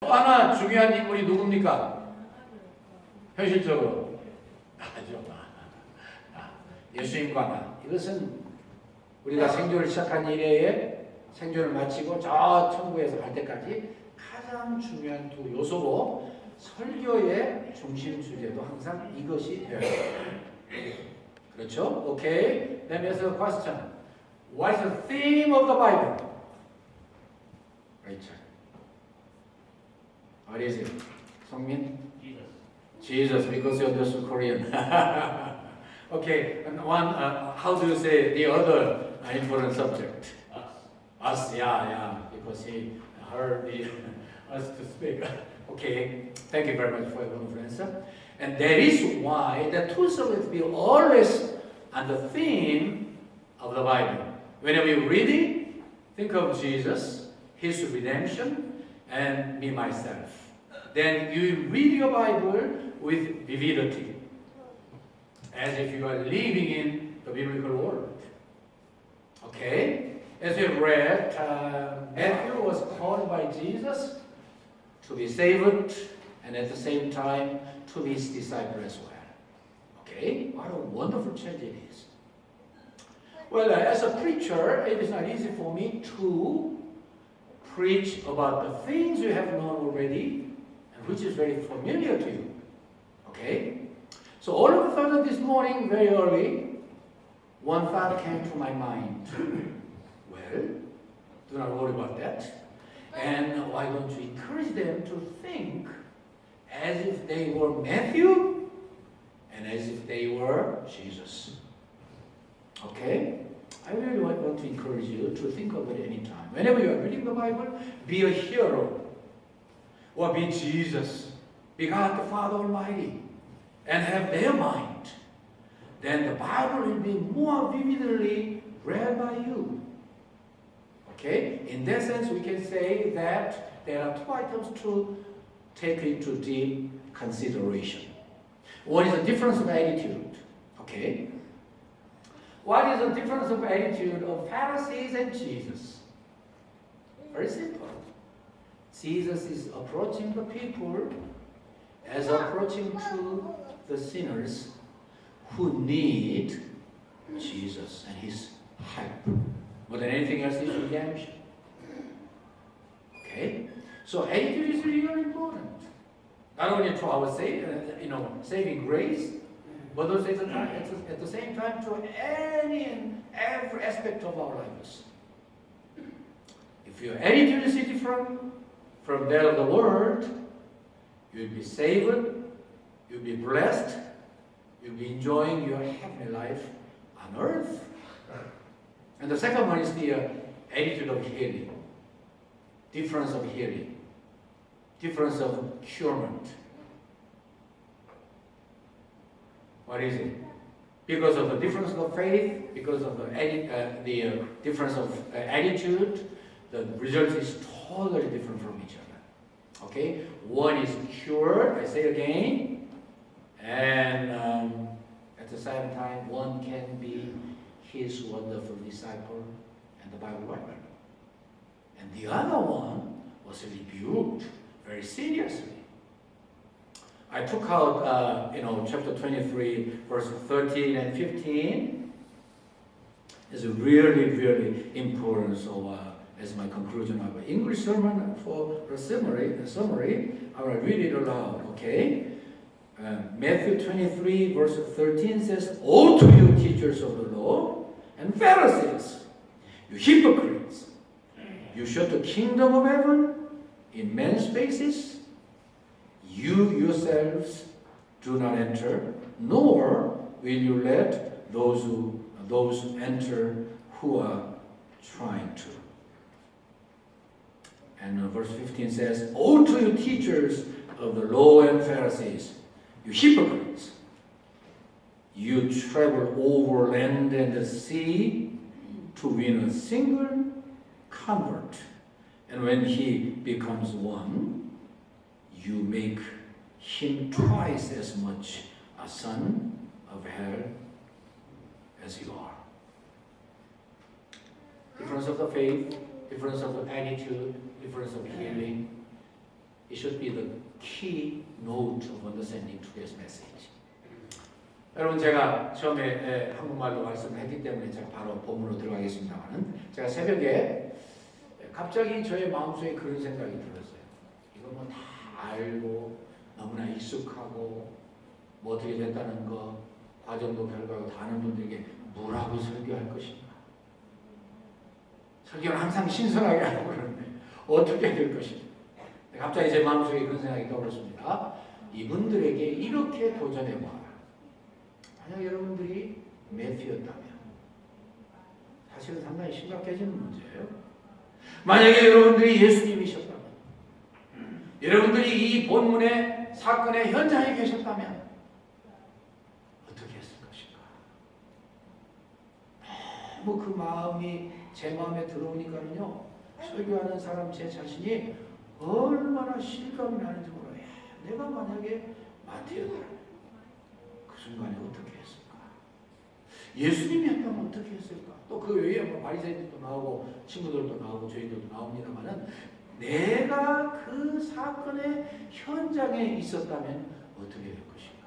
또 하나 중요한 인물이 누굽니까? 현실적으로 나죠. 예수님과 나. 이것은 우리가 생존을 시작한 이래에 생존을 마치고 저 천국에서 갈 때까지 가장 중요한 두 요소고, 설교의 중심 주제도 항상 이것이 되어야 돼요. 그렇죠? 오케이. Let me ask a question. What is the theme of the Bible? Rachel. What is it? 성민? Jesus, because you understood Korean. Okay, and one, how do you say the other important subject? Us, yeah, because he heard us to speak. Okay, thank you very much for your conference. And that is why the two subjects be always on the theme of the Bible. Whenever you read it, think of Jesus, His redemption, and me, myself. Then you read your Bible with vividity, as if you are living in the biblical world. Okay? As we read, Matthew was called by Jesus to be saved, and at the same time to be his disciple as well. Okay? What a wonderful change it is. Well, as a preacher, it is not easy for me to preach about the things you have known already, and which is very familiar to you. Okay? So all of a sudden this morning, very early, one thought came to my mind. Well, do not worry about that. And why don't you encourage them to think as if they were Matthew and as if they were Jesus. Okay? I really want to encourage you to think of it any time. Whenever you are reading the Bible, be a hero. Or be Jesus. Be God the Father Almighty. And have their mind. Then the Bible will be more vividly read by you. Okay? In that sense, we can say that there are two items to take into deep consideration. One is the difference of attitude. Okay? What is the difference of attitude of Pharisees and Jesus? Very simple. Jesus is approaching the people as approaching to the sinners who need Jesus and His help. More than anything else, is redemption. Okay? So attitude is really important. Not only to our saving grace, but also at the same time to any and every aspect of our lives. If your attitude is different from that of the world, you'll be saved, you'll be blessed, you'll be enjoying your heavenly life on earth. And the second one is the attitude of healing. Difference of healing. Difference of curement. What is it? Because of the difference of faith, because of the difference of attitude, the result is totally different from each other. Okay? One is cured, I say again, and at the same time, one can be His wonderful disciple and the Bible writer. And the other one was rebuked very seriously. I took out, chapter 23, verse 13 and 15. It's really, really important. So, as my conclusion of the English sermon for the summary, I will read it aloud, okay? Matthew 23, verse 13 says, "Woe to you, teachers of the law and Pharisees, you hypocrites! You shut the kingdom of heaven in men's faces. You yourselves do not enter, nor will you let those enter who are trying to." And verse 15 says, "Woe to you, teachers of the law and Pharisees, you hypocrites! You travel over land and the sea to win a single convert. And when he becomes one, you make him twice as much a son of hell as you are." Difference of the faith, difference of the attitude, difference of healing, It should be the key note of understanding today's message. 여러분 제가 처음에 한국말로 말씀을 했기 때문에 제가 바로 본문으로 들어가겠습니다만은 제가 새벽에 갑자기 저의 마음속에 그런 생각이 들었어요. 이거 뭐 다 알고 너무나 익숙하고 뭐 어떻게 됐다는 거 과정도 결과도 다 아는 분들에게 뭐라고 설교할 것인가. 설교는 항상 신선하게 하고 그러는데 어떻게 될 것인가. 갑자기 제 마음속에 그런 생각이 떠올랐습니다. 이분들에게 이렇게 도전해봐라. 만약 여러분들이 매튜였다면 사실은 상당히 심각해지는 문제예요. 만약에 여러분들이 예수님이셨다면 여러분들이 이 본문의 사건의 현장에 계셨다면 어떻게 했을 것인가. 너무 그 마음이 제 마음에 들어오니까는요 설교하는 사람 제 자신이 얼마나 실감이 나는지 몰라요. 내가 만약에 마태였다면 그 순간에 어떻게 했을까? 예수님이 했다면 어떻게 했을까? 또 그 외에 뭐 바리새인들도 나오고 친구들도 나오고 저희들도 나옵니다만은 내가 그 사건의 현장에 있었다면 어떻게 될 것인가?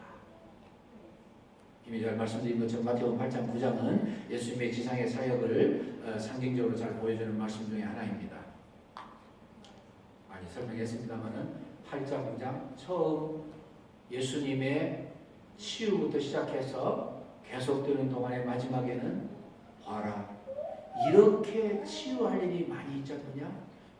이미 잘 말씀드린 것처럼 마태복음 8장 9장은 예수님의 지상의 사역을 상징적으로 잘 보여주는 말씀 중에 하나입니다. 많이 설명했습니다만은 8장 9장 처음 예수님의 치유부터 시작해서 계속되는 동안의 마지막에는 봐라 이렇게 치유할 일이 많이 있지 않느냐?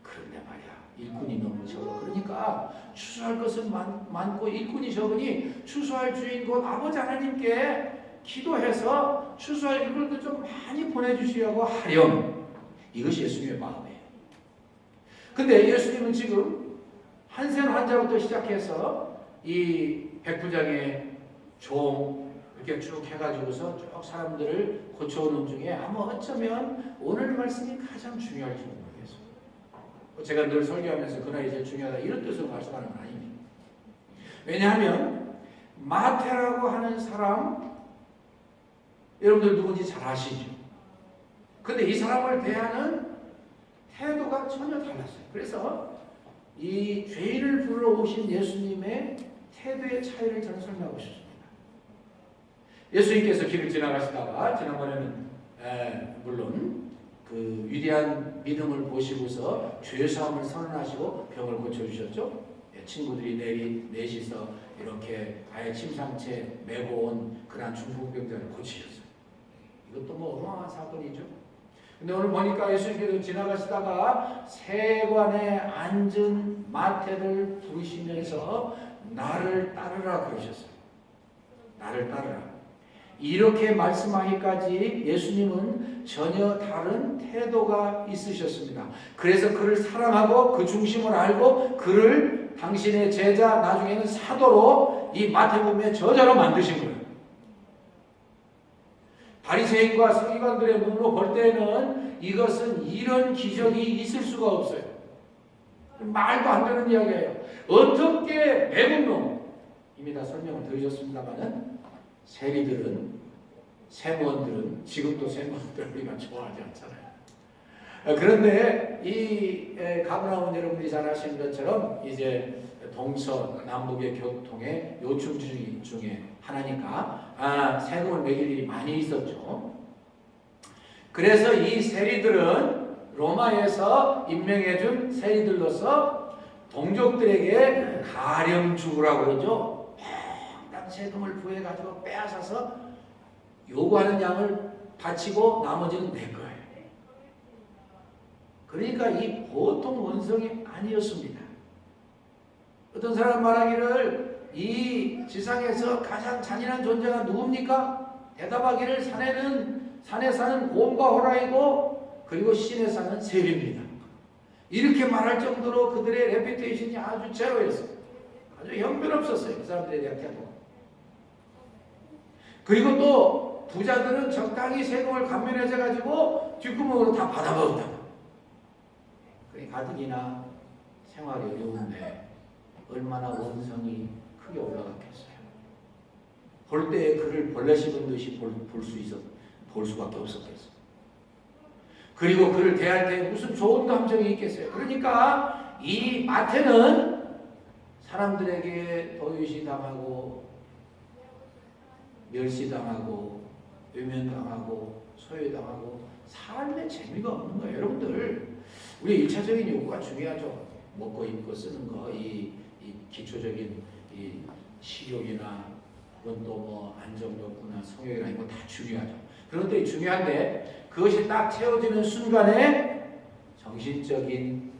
그런데 말이야 일꾼이 너무 적어. 그러니까 추수할 것은 많고 일꾼이 적으니 추수할 주인 곧 아버지 하나님께 기도해서 추수할 일꾼도 좀 많이 보내주시려고 하렴. 이것이 예수님의 마음이에요. 근데 예수님은 지금 한센 환자부터 시작해서 이 백부장의 종 이렇게 쭉 해가지고서 쭉 사람들을 고쳐오는 중에 아마 어쩌면 오늘 말씀이 가장 중요할지 모르겠어요. 제가 늘 설교하면서 그날이 제일 중요하다 이런 뜻으로 말씀하는 건 아닙니다. 왜냐하면 마태라고 하는 사람 여러분들 누군지 잘 아시죠? 근데 이 사람을 대하는 태도가 전혀 달랐어요. 그래서 이 죄인을 불러오신 예수님의 태도의 차이를 저는 설명하고 싶습니다. 예수님께서 길을 지나가시다가 지난번에는 물론 그 위대한 믿음을 보시고서 죄사함을 선언하시고 병을 고쳐주셨죠. 친구들이 넷이서 이렇게 아예 침상채 메고 온 그런 중풍병자를 고치셨어요. 이것도 뭐 어마어마한 사건이죠. 근데 오늘 보니까 예수님께서 지나가시다가 세관에 앉은 마태를 부르시면서 나를 따르라 그러셨어요. 나를 따르라. 이렇게 말씀하기까지 예수님은 전혀 다른 태도가 있으셨습니다. 그래서 그를 사랑하고 그 중심을 알고 그를 당신의 제자 나중에는 사도로 이 마태복음의 저자로 만드신 거예요. 바리새인과 서기관들의 눈으로 볼 때는 이것은 이런 기적이 있을 수가 없어요. 말도 안 되는 이야기예요. 어떻게 매국 놈 이미 다 설명을 드리셨습니다만은 세리들은 세무원들은 지금도 세무원들 우리가 좋아하지 않잖아요. 그런데 이 가버나움 여러분들이 잘 아시는 것처럼 이제 동서 남북의 교통의 요충 중에 하나니까 세금을 매길 일이 많이 있었죠. 그래서 이 세리들은 로마에서 임명해준 세리들로서 동족들에게 가령 주구라고 그러죠. 세금을 부해가지고 빼앗아서 요구하는 양을 바치고 나머지는 내 거예요. 그러니까 이 보통 원성이 아니었습니다. 어떤 사람 말하기를 이 지상에서 가장 잔인한 존재가 누굽니까? 대답하기를 산에 사는 곰과 호랑이고 그리고 신에 사는 새입니다. 이렇게 말할 정도로 그들의 레피테이션이 아주 제로였어요. 아주 형편없었어요. 그 사람들에 대한 태도가. 그리고 또 부자들은 적당히 세금을 감면해서 가지고 뒷구멍으로 다 받아먹었다. 가뜩이나 생활이 어려운데 얼마나 원성이 크게 올라갔겠어요. 볼 때에 그를 벌레 씹은 듯이 볼 수밖에 없었겠어요. 그리고 그를 대할 때 무슨 좋은 감정이 있겠어요. 그러니까 이 마태는 사람들에게 도유시당하고 멸시당하고 외면당하고 소외당하고 삶의 재미가 없는 거예요. 여러분들, 우리 1차적인 요구가 중요하죠. 먹고 입고 쓰는 거, 이 기초적인 이 식욕이나 그건 또 뭐 안정욕구나 성욕이나 이거 다 중요하죠. 그런데 중요한데 그것이 딱 채워지는 순간에 정신적인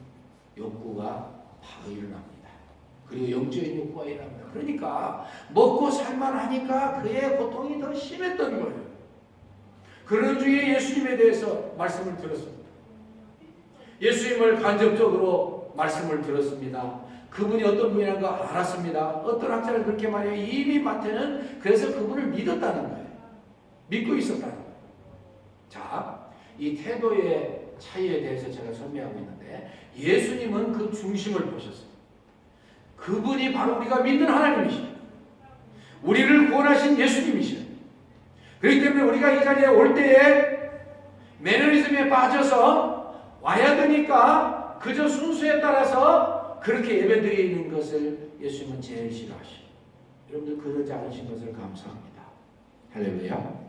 욕구가 바로 일어납니다. 그리고 영적인 욕구가 일어납니다. 그러니까 먹고 살만하니까 그의 고통이 더 심했던 거예요. 그런 중에 예수님에 대해서 말씀을 들었습니다. 예수님을 간접적으로 말씀을 들었습니다. 그분이 어떤 분이라는 거 알았습니다. 어떤 학자는 그렇게 말해요. 이미 마태는 그래서 그분을 믿었다는 거예요. 믿고 있었다는 거예요. 자, 이 태도의 차이에 대해서 제가 설명하고 있는데 예수님은 그 중심을 보셨어요. 그분이 바로 우리가 믿는 하나님이시죠. 우리를 구원하신 예수님이시죠. 그렇기 때문에 우리가 이 자리에 올 때에 매너리즘에 빠져서 와야 되니까 그저 순수에 따라서 그렇게 예배드리는 것을 예수님은 제일 싫어하시죠. 여러분들 그러지 않으신 것을 감사합니다. 할렐루야.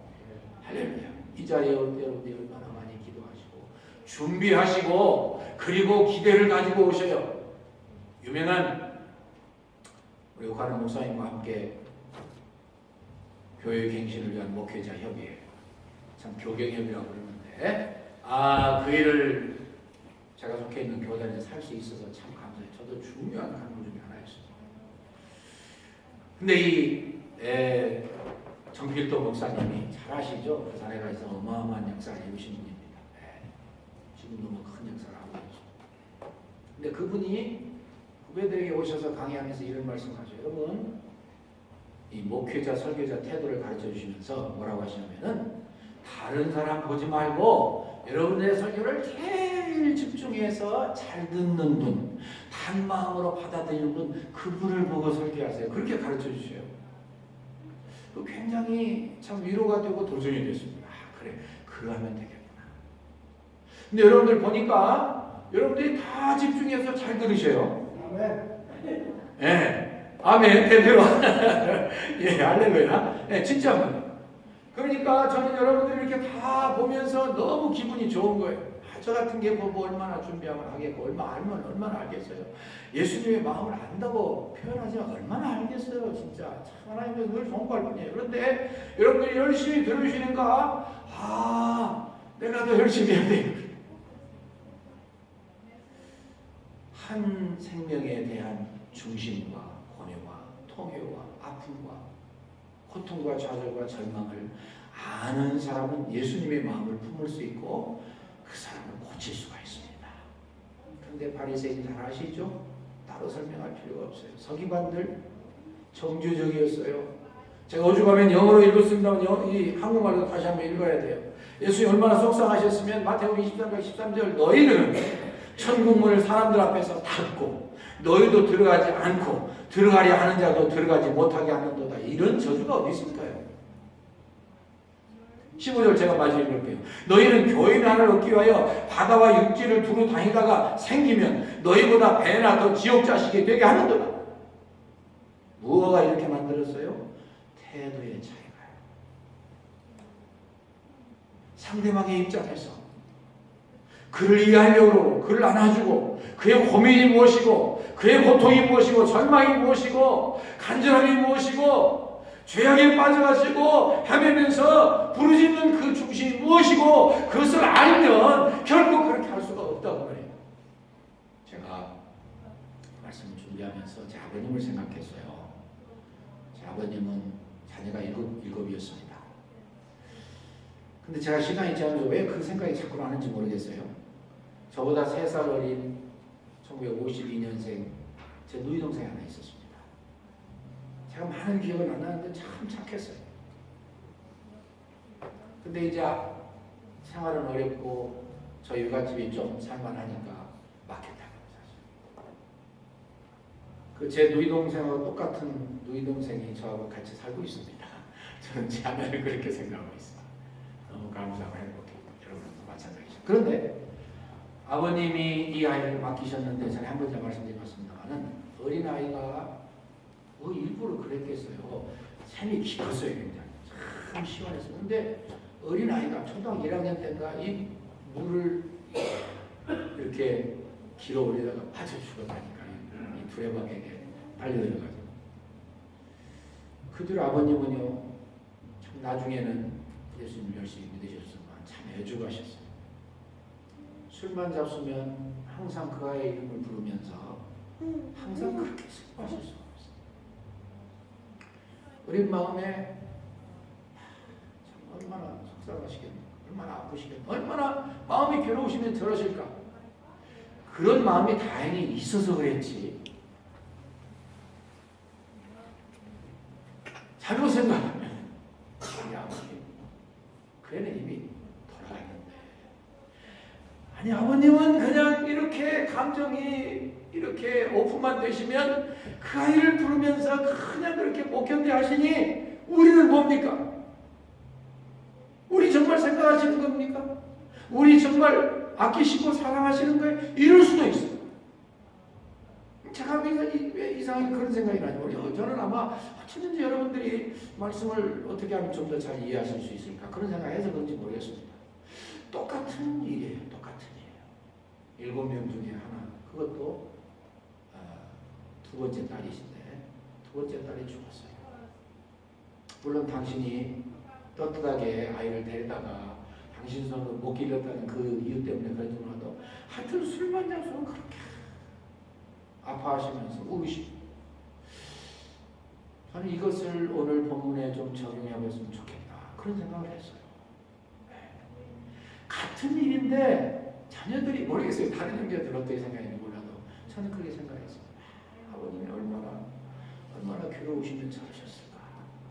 할렐루야. 이 자리에 올 때 여러분들이 얼마나 많이 기도하시고 준비하시고 그리고 기대를 가지고 오셔요. 유명한 우리 오카노 목사님과 함께 교회 갱신을 위한 목회자 협의회, 참 교경협의라고 그러는데 그 일을 제가 속해 있는 교단에서 살 수 있어서 참 감사해요. 저도 중요한 간문 중에 하나였어요. 근데 이 정필도 목사님이 잘 아시죠? 그 사례가에서 어마어마한 역사를 이루신 분입니다. 지금도 뭐 큰 역사를 하고 있죠. 근데 그분이 후배들에게 오셔서 강의하면서 이런 말씀하죠. 여러분, 이 목회자, 설교자 태도를 가르쳐 주시면서 뭐라고 하시냐면은 다른 사람 보지 말고 여러분의 설교를 제일 집중해서 잘 듣는 분, 단 마음으로 받아들이는 분, 그분을 보고 설교하세요. 그렇게 가르쳐 주셔요. 굉장히 참 위로가 되고 도전이 됐습니다. 그래, 그러면 되겠구나. 근데 여러분들 보니까 여러분들이 다 집중해서 잘 들으셔요. 아멘. 예, 아멘. 대표로. 예, 할렐루야. 예, 진짜. 그러니까 저는 여러분들이 이렇게 다 보면서 너무 기분이 좋은 거예요. 저 같은 게 뭐 얼마나 준비하면 하겠고, 얼마 알면 얼마나 알겠어요. 예수님의 마음을 안다고 표현하지만 얼마나 알겠어요. 진짜 참 하나님께서 늘 좋은 뿐이에요. 그런데 여러분들이 열심히 들으시는가? 내가 더 열심히 해야 돼. 한 생명에 대한 중심과 고뇌와 통회와 아픔과 고통과 좌절과 절망을 아는 사람은 예수님의 마음을 품을 수 있고 그 사람을 고칠 수가 있습니다. 그런데 바리새인 잘 아시죠? 따로 설명할 필요가 없어요. 서기관들 정주적이었어요. 제가 오죽하면 영어로 읽었습니다만 이 한국말로 다시 한번 읽어야 돼요. 예수님 얼마나 속상하셨으면 마태복음 23장 13절 너희는 천국문을 사람들 앞에서 닫고 너희도 들어가지 않고 들어가려 하는 자도 들어가지 못하게 하는도다. 이런 저주가 어디 있을까요? 15절 제가 마저 읽을게요. 너희는 교인 하나를 얻기 위하여 바다와 육지를 두루 다니다가 생기면 너희보다 배나 더 지옥 자식이 되게 하는도다. 무엇가 이렇게 만들었어요? 태도의 차이가요. 상대방의 입장에서 그를 이해하려고 그를 안아주고 그의 고민이 무엇이고 그의 고통이 무엇이고 절망이 무엇이고 간절함이 무엇이고 죄악에 빠져가지고 헤매면서 부르짖는 그 중심이 무엇이고 그것을 알면 결국 그렇게 할 수가 없다고 그래요. 제가 말씀을 준비하면서 제 아버님을 생각했어요. 제 아버님은 자녀가 일곱이었습니다. 근데 제가 시간이 지나면서 왜 그 생각이 자꾸 나는지 모르겠어요. 저보다 3살 어린 1952년생 제 누이 동생이 하나 있었습니다. 제가 많은 기억은 안 나는데 참 착했어요. 근데 이제 생활은 어렵고 저 육아집이 좀 살만하니까 맡겼다고 사실. 그 제 누이 동생하고 똑같은 누이 동생이 저하고 같이 살고 있습니다. 저는 제 아내를 그렇게 생각하고 있습니다. 너무 감사하고 행복해요. 여러분도 마찬가지죠. 그런데 아버님이 이 아이를 맡기셨는데 제가 한 번째 말씀드렸습니다만은 어린 아이가 그 일부러 그랬겠어요. 샘이 깊었어요. 굉장히 참 시원했어요. 근데 어린아이가 초등학교 1학년 때인가 이 물을 이렇게 길어 올리다가 빠져 죽었다니까. 이 두레박에게 달려들어가지고. 그 뒤로 아버님은요, 참 나중에는 예수님을 열심히 믿으셨지만 참 애주가셨어요. 술만 잡수면 항상 그 아이의 이름을 부르면서 항상 그렇게 슬퍼하실 수가 없어요. 어린 마음에 참 얼마나 속상하시겠는가, 얼마나 아프시겠는가, 얼마나 마음이 괴로우시면 저러실까. 그런 마음이 다행히 있어서 그랬지. 잘못 생각하면 아니 아버님 그 애는 이미 돌아갔는데, 아니 아버님은 그냥 이렇게 감정이 이렇게 오픈만 되시면 그 아이를 부르면서 그냥 그렇게 못 견뎌 하시니 우리는 뭡니까? 우리 정말 생각하시는 겁니까? 우리 정말 아끼시고 사랑하시는 거예요? 이럴 수도 있어요. 제가 왜 이상하게 그런 생각이 나죠? 저는 아마 어쩌든지 여러분들이 말씀을 어떻게 하면 좀 더 잘 이해하실 수 있을까 그런 생각해서 그런지 모르겠습니다. 똑같은 일이에요. 똑같은 일이에요. 7명 중에 하나, 그것도 두 번째 딸이신데 두 번째 딸이 죽었어요. 물론 당신이 떳떳하게 아이를 데리다가 당신 손으로 못 길렀다는 그 이유 때문에 그런지 몰라도 하여튼 술만 잡수면 그렇게 아파하시면서 우시고, 저는 이것을 오늘 본문에 좀 적용해 봤으면 좋겠다 그런 생각을 했어요. 같은 일인데 자녀들이, 모르겠어요. 다른 형제들 어떻게 생각했는지 몰라도 저는 그렇게 생각했어요. 아버님이 얼마나 괴로우시면 저러셨을까.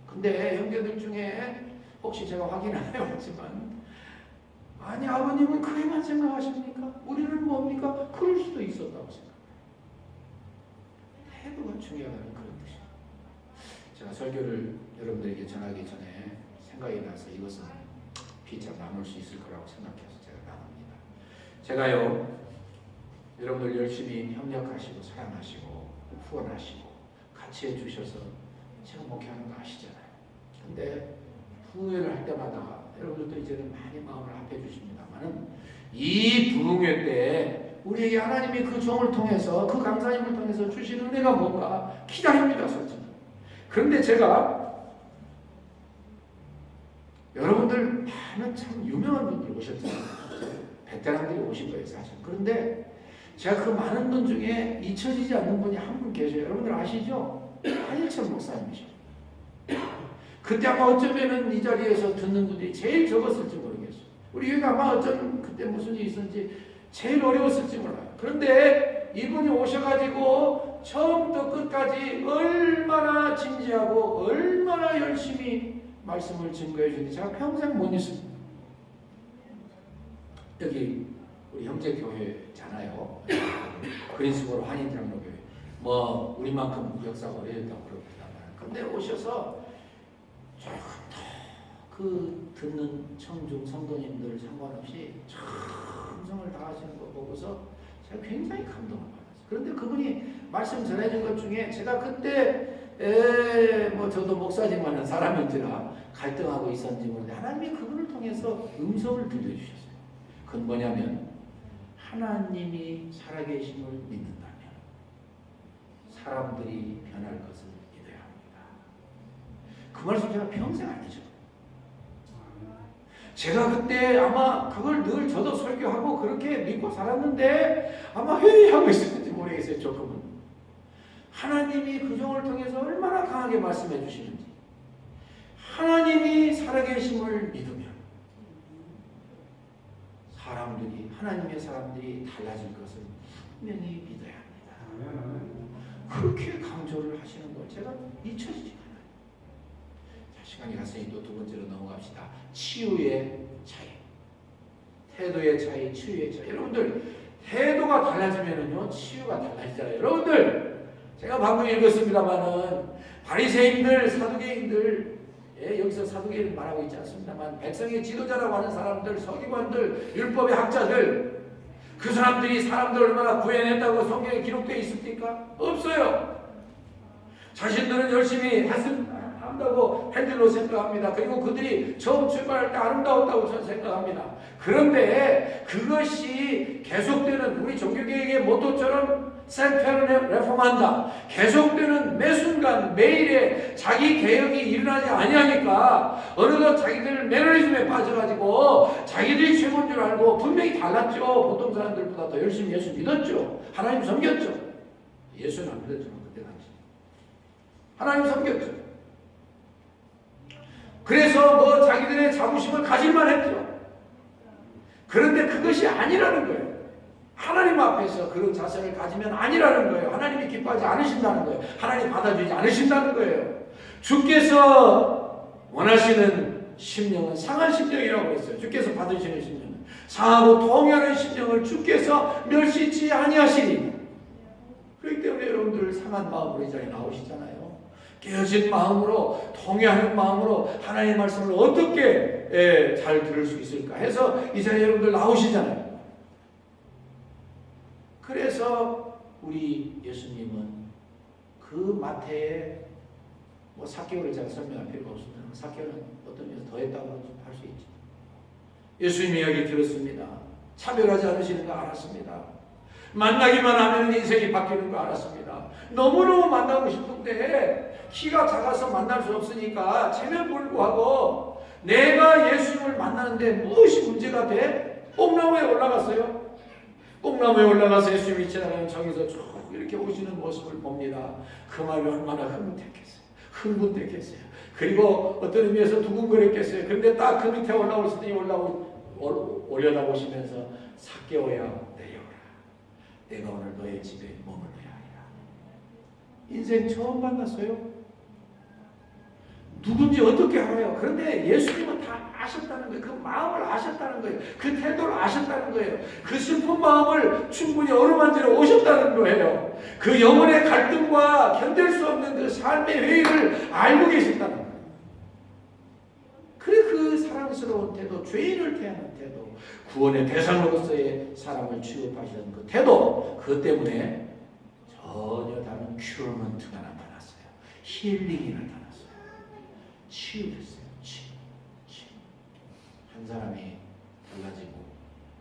근데 형제들 중에 혹시 제가 확인 안 해봤지만, 아니 아버님은 그래만 생각하십니까? 우리는 뭡니까? 그럴 수도 있었다고 생각해요. 태도가 중요하다는 그런 뜻이에요. 제가 설교를 여러분들에게 전하기 전에 생각이 나서 이것은 피차 나눌 수 있을 거라고 생각해서 제가 나눕니다. 제가요, 여러분들 열심히 협력하시고 사랑하시고 후원하시고 같이 해주셔서 제가 목회하는 거 아시잖아요. 근데 부흥회를 할 때마다 여러분들도 이제는 많이 마음을 합해 주십니다만은, 이 부흥회 때 우리에게 하나님이 그 종을 통해서, 그 강사님을 통해서 주시는 은혜가 뭔가 기다립니다, 솔직히. 그런데 제가 여러분들 많은 참 유명한 분들 오셨잖아요. 베테랑들이 오신 거예요, 사실. 그런데 제가 그 많은 분 중에 잊혀지지 않는 분이 한 분 계셔요. 여러분들 아시죠? 한일천 목사님이시죠. 그때 아마 어쩌면은 이 자리에서 듣는 분들이 제일 적었을지 모르겠어요. 우리 교회가 아마 어쩌면 그때 무슨 일이 있었는지 제일 어려웠을지 몰라요. 그런데 이분이 오셔가지고 처음부터 끝까지 얼마나 진지하고 얼마나 열심히 말씀을 증거해 주는지 제가 평생 못 잊습니다. 여기 우리 형제교회잖아요. 그린스보로 한인장로교회. 뭐 우리만큼 역사가 오래됐다고 그럽니다만, 근데 오셔서 조금 더 그 듣는 청중 성도님들 상관없이 정성을 다하시는 거 보고서 제가 굉장히 감동을 받았어요. 그런데 그분이 말씀 전해준 것 중에 제가 그때 뭐 저도 목사님만한 사람인지라 갈등하고 있었는지 모르는데 하나님이 그분을 통해서 음성을 들려주셨어요. 그건 뭐냐면, 하나님이 살아계심을 믿는다면 사람들이 변할 것을 믿어야 합니다. 그 말씀 제가 평생 안 잊어요. 제가 그때 아마 그걸 늘 저도 설교하고 그렇게 믿고 살았는데 아마 회의하고 있었는지 모르겠어요. 조금은. 하나님이 그 종을 통해서 얼마나 강하게 말씀해 주시는지, 하나님이 살아계심을 믿으면 하나님의 사람들이 달라질 것을 분명히 믿어야 합니다. 그렇게 강조를 하시는 걸 제가 잊혀지지 않아요. 자, 시간이 갔으니 또 두 번째로 넘어갑시다. 치유의 차이. 태도의 차이, 치유의 차이. 여러분들, 태도가 달라지면은요, 치유가 달라지잖아요. 여러분들, 제가 방금 읽었습니다만은, 바리새인들, 사두개인들, 여기서 사두개인 말하고 있지 않습니다만, 백성의 지도자라고 하는 사람들, 서기관들, 율법의 학자들, 그 사람들이 사람들 얼마나 구해냈다고 성경에 기록되어 있습니까? 없어요. 자신들은 열심히 한다고 핸들로 생각합니다. 그리고 그들이 처음 출발할 때 아름다웠다고 저는 생각합니다. 그런데 그것이 계속되는 우리 종교개혁의 모토처럼 생패를 레폼한다. 계속되는 매 순간 매일에 자기 개혁이 일어나지 아니하니까 어느덧 자기들 매너리즘에 빠져가지고 자기들이 최고인 줄 알고 분명히 달랐죠. 보통 사람들보다 더 열심히 예수 믿었죠. 하나님 섬겼죠. 예수는 안 믿었지만 그때 당시 하나님 섬겼죠. 그래서 뭐 자기들의 자부심을 가질만 했죠. 그런데 그것이 아니라는 거예요. 하나님 앞에서 그런 자세를 가지면 아니라는 거예요. 하나님이 기뻐하지 않으신다는 거예요. 하나님 받아주지 않으신다는 거예요. 주께서 원하시는 심령은 상한 심령이라고 했어요. 주께서 받으시는 심령은 상하고 통해하는 심령을 주께서 멸시치 아니하시니. 그렇기 때문에 여러분들 상한 마음으로 이 자리에 나오시잖아요. 깨어진 마음으로 통해하는 마음으로 하나님의 말씀을 어떻게 잘 들을 수 있을까 해서 이 자리에 여러분들 나오시잖아요. 그래서 우리 예수님은 그 마태에 뭐 삭개오를 제가 설명할 필요가 없습니다. 삭개오는 어떤 면에서 더했다고 할 수 있죠. 예수님 이야기 들었습니다. 차별하지 않으시는 거 알았습니다. 만나기만 하면 인생이 바뀌는 거 알았습니다. 너무너무 만나고 싶은데 키가 작아서 만날 수 없으니까 체면 불구하고 내가 예수님을 만나는데 무엇이 문제가 돼? 뽕나무에 올라갔어요. 뽕나무에 올라가서 예수님이 지나가는 저기서 쭉 이렇게 오시는 모습을 봅니다. 그 마음이 얼마나 흥분됐겠어요. 흥분됐겠어요. 그리고 어떤 의미에서 두근거렸겠어요. 그런데 딱 그 밑에 올라올 때 올려다보시면서 삭개오야 내려오라. 내가 오늘 너의 집에 머물러야 하리라. 인생 처음 만났어요. 누군지 어떻게 알아요? 그런데 예수님은 다 아셨다는 거예요. 그 마음을 아셨다는 거예요. 그 태도를 아셨다는 거예요. 그 슬픈 마음을 충분히 어루만지러 오셨다는 거예요. 그 영혼의 갈등과 견딜 수 없는 그 삶의 회의를 알고 계셨다는 거예요. 그래 그 사랑스러운 태도, 죄인을 대하는 태도, 구원의 대상으로서의 사람을 취급하시는 그 태도, 그것 때문에 전혀 다른 큐어먼트가 나타났어요. 힐링이 나타났어요. 치유됐어요. 치유. 한 사람이 달라지고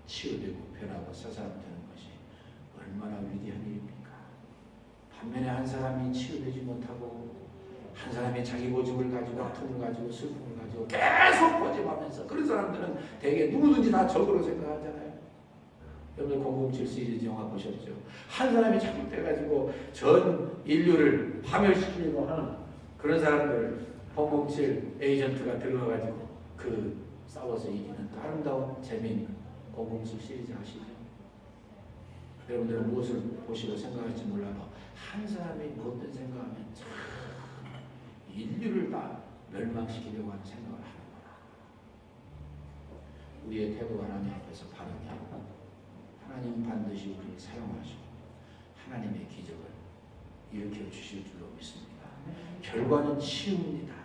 치유되고 변하고 새 사람 되는 것이 얼마나 위대한 일입니까? 반면에 한 사람이 치유되지 못하고 한 사람이 자기 고집을 가지고 아픔을 가지고 슬픔을 가지고 계속 고집하면서 그런 사람들은 대개 누구든지 다 적으로 생각하잖아요. 여러분들 007 시리즈 영화 보셨죠? 한 사람이 잘못돼가지고 전 인류를 파멸시키려고 하는 그런 사람들 007 에이전트가 들어가가지고 그 싸워서 이기는 아름다운 재미있는 007 시리즈 아시죠? 여러분들은 무엇을 보시고 생각할지 몰라도 한 사람이 무엇든 생각하면 참 인류를 다 멸망시키려고 하는 생각을 하는구나. 우리의 태도가 하나님 앞에서 바르냐? 하나님은 반드시 우리를 사용하시고 하나님의 기적을 일으켜 주실 줄로 믿습니다. 결과는 치유입니다.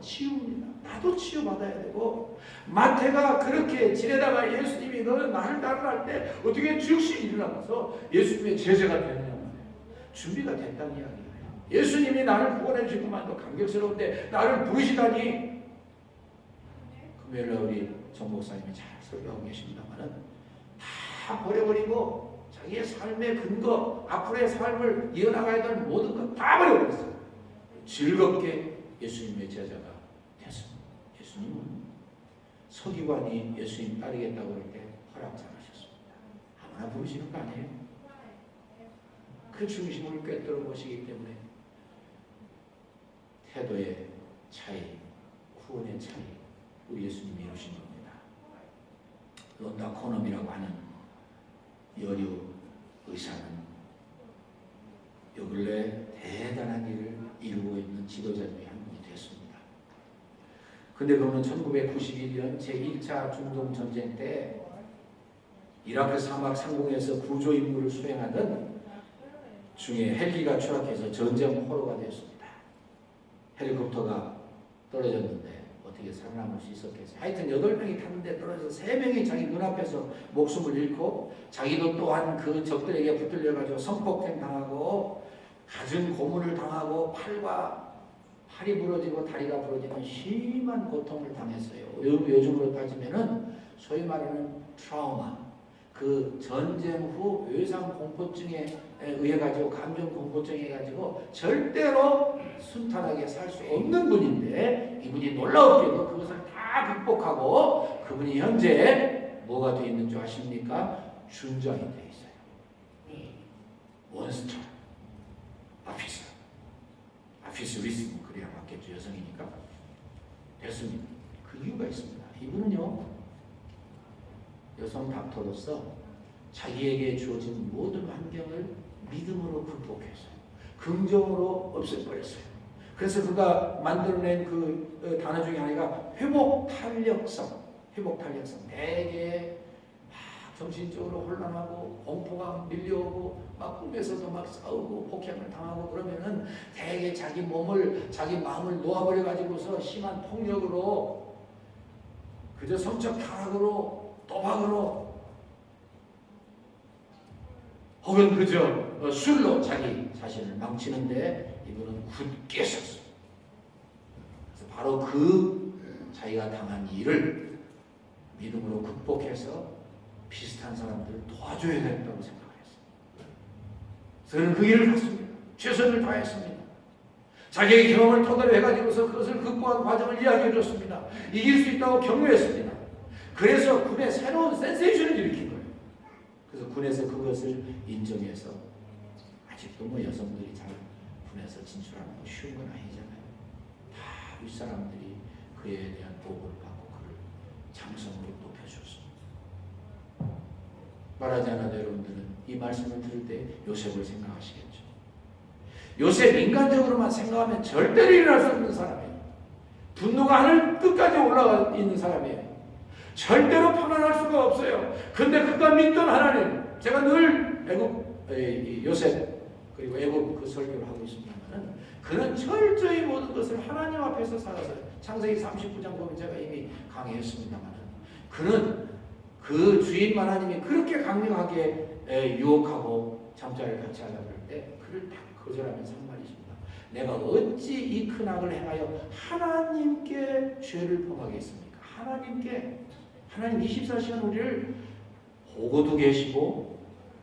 치유입니다. 나도 치유받아야 되고 마태가 그렇게 지내다가 예수님이 너는 나를 따르할 때 어떻게 즉시 일어나서 예수님의 제자가 되느냐 말이에요. 준비가 됐다는 이야기예요. 예수님이 나를 구원해 주실 것만도 감격스러운데 나를 부르시다니. 금요일날 우리 정 목사님이 잘 설교하고 계십니다만은 다 버려버리고 자기의 삶의 근거 앞으로의 삶을 이어나가야 될 모든 것 다 버려버렸어요. 즐겁게 예수님의 제자가 됐습니다. 예수님은 서기관이 예수님 따르겠다고 그렇게 허락 잘 하셨습니다. 아무나 부르시는 거 아니에요? 그 중심을 꿰뚫어 보시기 때문에 태도의 차이, 구원의 차이, 우리 예수님이 이루신 겁니다. 론다 코넘이라고 하는 여류 의사는 요 근래 대단한 일을 이루고 있는 지도자 중에 한 분이 됐습니다. 근데 그는 1991년 제1차 중동전쟁 때 이라크 사막 상공에서 구조 임무를 수행하던 중에 헬기가 추락해서 전쟁 포로가 되었습니다. 헬리콥터가 떨어졌는데 어떻게 살아남을 수 있었겠어요? 하여튼 8명이 탔는데 떨어져서 3명이 자기 눈앞에서 목숨을 잃고 자기도 또한 그 적들에게 붙들려가지고 성폭행 당하고 갖은 고문을 당하고 팔이 부러지고 다리가 부러지는 심한 고통을 당했어요. 요즘으로 따지면은 소위 말하는 트라우마, 그 전쟁 후 외상 공포증에 의해 가지고 감정 공포증에 가지고 절대로 순탄하게 살 수 없는 분인데, 이분이 놀라웠게도 그것을 다 극복하고 그분이 현재 뭐가 되어 있는 줄 아십니까? 준장이 되어 있어요. 원스타 아피스 리스모, 그래야 맞겠죠. 여성이니까 됐습니다. 그 이유가 있습니다. 이분은요, 여성 닥터로서 자기에게 주어진 모든 환경을 믿음으로 극복했어요. 긍정으로 없애버렸어요. 그래서 그가 만들어낸 그 단어 중에 하나가 회복 탄력성. 되게 막 정신적으로 혼란하고 공포가 밀려오고 막 꿈에서도 막 싸우고 폭행을 당하고 그러면은 되게 자기 마음을 놓아버려 가지고서 심한 폭력으로, 그저 성적 타락으로, 도박으로, 혹은 그저 술로 자기 자신을 망치는데 이분은 굳게 섰어요. 그래서 바로 그 자기가 당한 일을 믿음으로 극복해서 비슷한 사람들을 도와줘야 된다고 생각했어요. 저는 그 일을 했습니다. 최선을 다했습니다. 자기의 경험을 토대로 해가지고서 그것을 극복한 과정을 이야기해 줬습니다. 이길 수 있다고 격려했습니다. 그래서 군에 새로운 센세이션을 일으킨 거예요. 그래서 군에서 그것을 인정해서, 아직도 뭐 여성들이 잘 군에서 진출하는 거 쉬운 건 아니잖아요. 다 윗사람들이 그에 대한 보고를 받고 그를 장성으로 높여줬습니다. 말하지 않아도 여러분들은 이 말씀을 들을 때 요셉을 생각하시겠죠. 요셉 인간적으로만 생각하면 절대로 일어날 수 없는 사람이에요. 분노가 하늘 끝까지 올라가 있는 사람이에요. 절대로 편안할 수가 없어요. 근데 그가 믿던 하나님, 제가 늘 요셉 그리고 애국 그 설교를 하고 있습니다만, 그는 철저히 모든 것을 하나님 앞에서 살아서요. 창세기 39장 보면 제가 이미 강의했습니다만, 그는 그 주인 하나님이 그렇게 강력하게 유혹하고 잠자리를 같이 하려고 할 때 그를 딱 거절하면서 한 말이 있습니다. 내가 어찌 이 큰 악을 행하여 하나님께 죄를 범하겠습니까? 하나님 24시간 우리를 보고도 계시고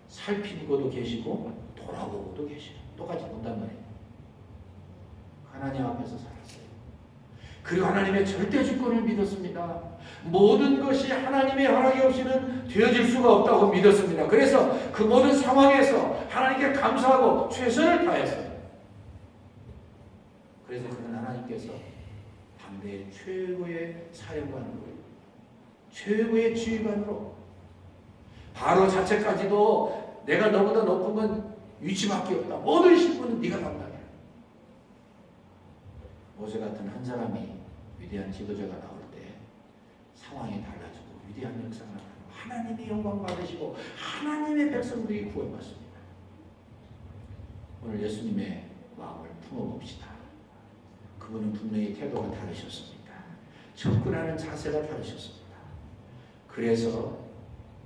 살피고도 계시고 돌아보고도 계시고 똑같이 본단 말이에요. 하나님 앞에서 살았어요. 그리고 하나님의 절대 주권을 믿었습니다. 모든 것이 하나님의 허락이 없이는 되어질 수가 없다고 믿었습니다. 그래서 그 모든 상황에서 하나님께 감사하고 최선을 다했어요. 그래서 그는 하나님께서 당대의 최고의 사령관으로, 최고의 지휘관으로, 바로 자체까지도 내가 너보다 높은 건 위치밖에 없다. 모든 신분은 네가 담당해. 모세 같은 한 사람이 위대한 지도자가 나올 때 상황이 달라지고 위대한 역사가 나타나고 하나님이 영광 받으시고 하나님의 백성들이 구원받습니다. 오늘 예수님의 마음을 품어봅시다. 그분은 분명히 태도가 다르셨습니다. 접근하는 자세가 다르셨습니다. 그래서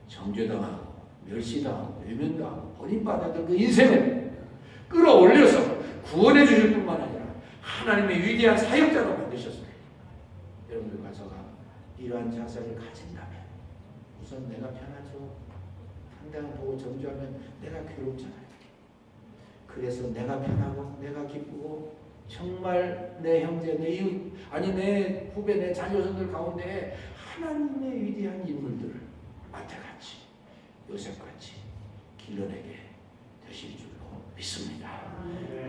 정죄당하고 멸시당하고 외면당하고 버림받았던 그 인생을 끌어올려서 구원해 주실 뿐만 아니라 하나님의 위대한 사역자로 만드셨습니다. 여러분들 가서가 이러한 자세를 가진다면 우선 내가 편하죠. 상대방 보고 정죄하면 내가 괴롭잖아요. 그래서 내가 편하고 내가 기쁘고 정말 내 형제, 내 이웃, 아니 내 후배, 내 자녀들 가운데 하나님의 위대한 인물들을 마태같이 요셉같이 길러내게 되실 줄로 믿습니다.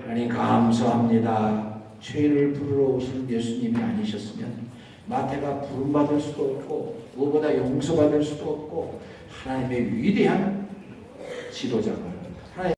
하나님 감사합니다. 죄를 부르러 오신 예수님이 아니셨으면 마태가 부름받을 수도 없고 무엇보다 용서받을 수도 없고 하나님의 위대한 지도자가